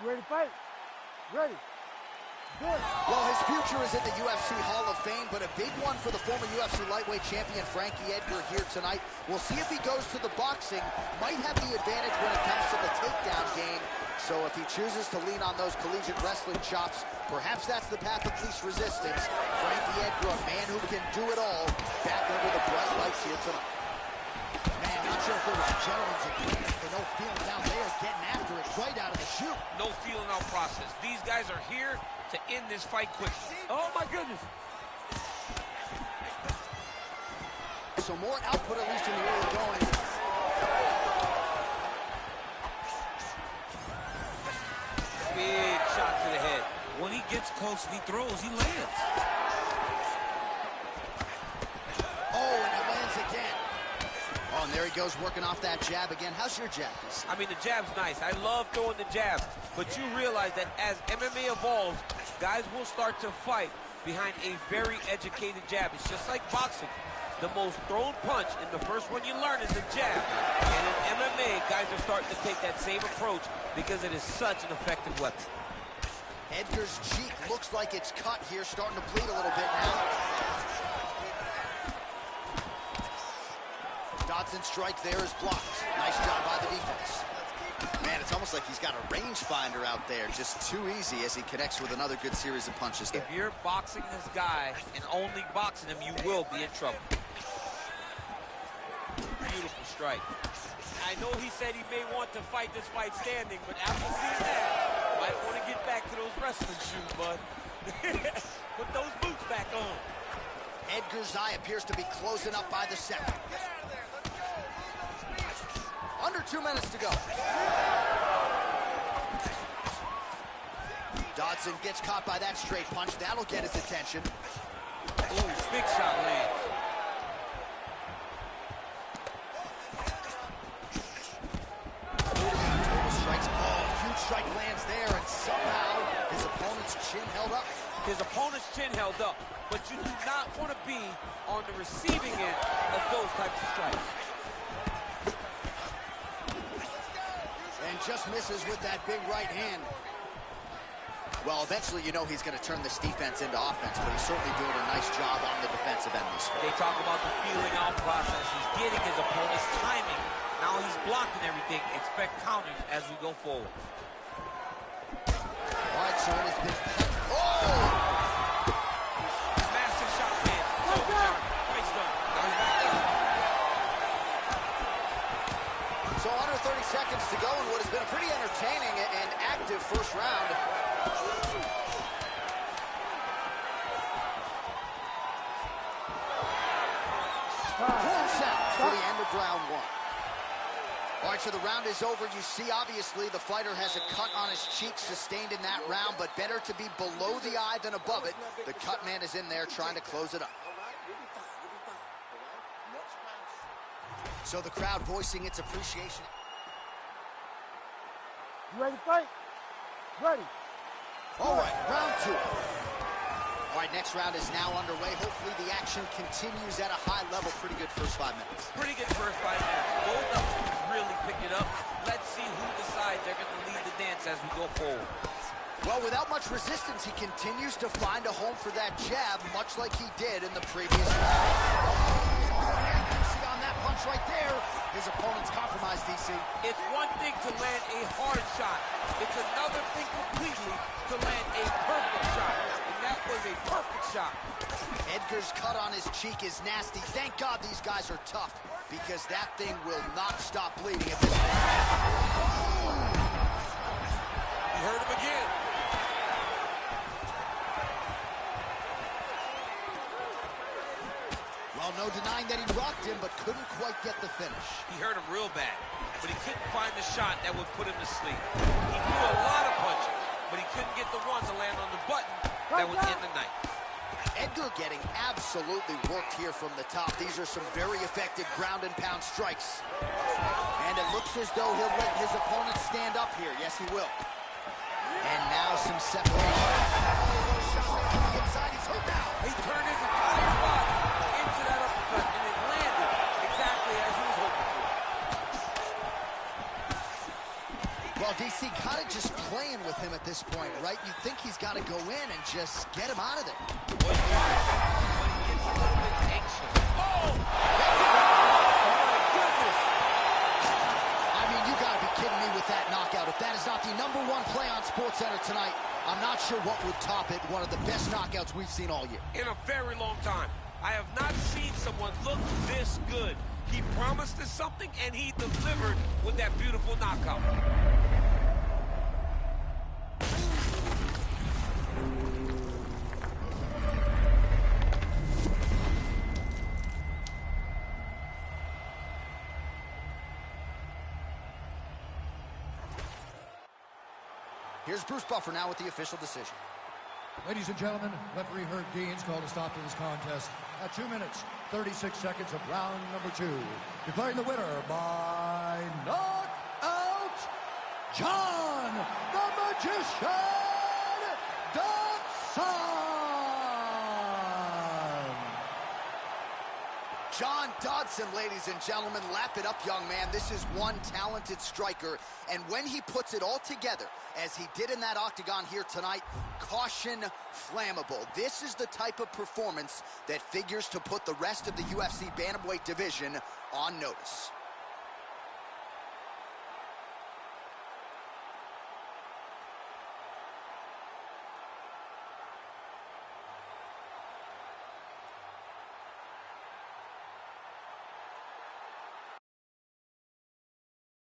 Ready to fight? Ready. Good. Well, his future is in the UFC Hall of Fame, but a big one for the former UFC lightweight champion Frankie Edgar here tonight. We'll see if he goes to the boxing. Might have the advantage when it comes to the takedown game. So if he chooses to lean on those collegiate wrestling chops, perhaps that's the path of least resistance. Frankie Edgar, a man who can do it all, back under the bright lights here tonight. Man, not sure if there was a gentleman's agreement for no feeling down there, getting after it right out of the chute. No feeling out process. These guys are here to end this fight quickly. Oh, my goodness. So more output, at least in the early going. Big shot to the head. When he gets close and he throws, he lands. Oh, and he lands again. Oh, and there he goes, working off that jab again. How's your jab? I mean, the jab's nice. I love throwing the jab. But you realize that as MMA evolves, guys will start to fight behind a very educated jab. It's just like boxing. The most thrown punch, and the first one you learn is the jab. And in MMA, guys are starting to take that same approach because it is such an effective weapon. Edgar's cheek looks like it's cut here, starting to bleed a little bit now. Dodson's strike there is blocked. Nice job by the defense. Man, it's almost like he's got a rangefinder out there, just too easy as he connects with another good series of punches there. If you're boxing this guy and only boxing him, you will be in trouble. Beautiful strike. I know he said he may want to fight this fight standing, but after seeing that, might want to get back to those wrestling shoes, bud. Put those boots back on. Edgar's eye appears to be closing up by the second. Under 2 minutes to go. Dodson gets caught by that straight punch. That'll get his attention. Ooh, big shot lands. Total strikes. Oh, huge strike lands there, and somehow his opponent's chin held up. His opponent's chin held up, but you do not want to be on the receiving end of those types of strikes. And just misses with that big right hand. Well, eventually you know he's going to turn this defense into offense, but he's certainly doing a nice job on the defensive end this fight. They talk about the feeling out process. He's getting his opponent's timing. Now he's blocking everything. Expect counters as we go forward. All right, so it has been... Oh! Massive shot, man. So, Fight's done. Now he's back down. So under 30 seconds to go in what has been a pretty entertaining and active first round. Horn sound for the end of round one. All right, so the round is over. You see, obviously, the fighter has a cut on his cheek sustained in that round, but better to be below the eye than above it. The cut man is in there trying to close it up. So the crowd voicing its appreciation. You ready to fight? Ready. All right, round two. All right, next round is now underway. Hopefully the action continues at a high level. Pretty good first 5 minutes. Pretty good first 5 minutes. Both of them really picked it up. Let's see who decides they're going to lead the dance as we go forward. Well, without much resistance, he continues to find a home for that jab, much like he did in the previous round. See on that punch right there, his opponent's compromised, DC. It's one thing to land a hard shot. It's another thing completely to land a perfect shot. And that was a perfect shot. Edgar's cut on his cheek is nasty. Thank God these guys are tough, because that thing will not stop bleeding if this thing happens. He hurt him again. Well, no denying that he rocked him, but couldn't quite get the finish. He hurt him real bad, but he couldn't find the shot that would put him to sleep. He threw a lot of punches, but he couldn't get the one to land on the button that would end the night. Edgar getting absolutely worked here from the top. These are some very effective ground and pound strikes. And it looks as though he'll let his opponent stand up here. Yes, he will. And now some separation. Inside, he's hurt now. He turned his entire body into that uppercut, and it landed exactly as he was hoping for. Well, DC kind of just playing with him at this point, right? You think he's got to go in and just get him out of there. Well, he gets a little bit anxious. Oh! I mean, you got to be kidding me with that knockout. If that is not the #1 play on SportsCenter tonight, I'm not sure what would top it. One of the best knockouts we've seen all year. In a very long time. I have not seen someone look this good. He promised us something, and he delivered with that beautiful knockout. Here's Bruce Buffer now with the official decision. Ladies and gentlemen, referee Herb Deans called a stop to this contest at 2 minutes, 36 seconds of round number 2. Declaring the winner by knockout, John the Magician Dodson! John Dodson, ladies and gentlemen. Lap it up, young man. This is one talented striker, and when he puts it all together, as he did in that octagon here tonight, caution flammable. This is the type of performance that figures to put the rest of the UFC bantamweight division on notice.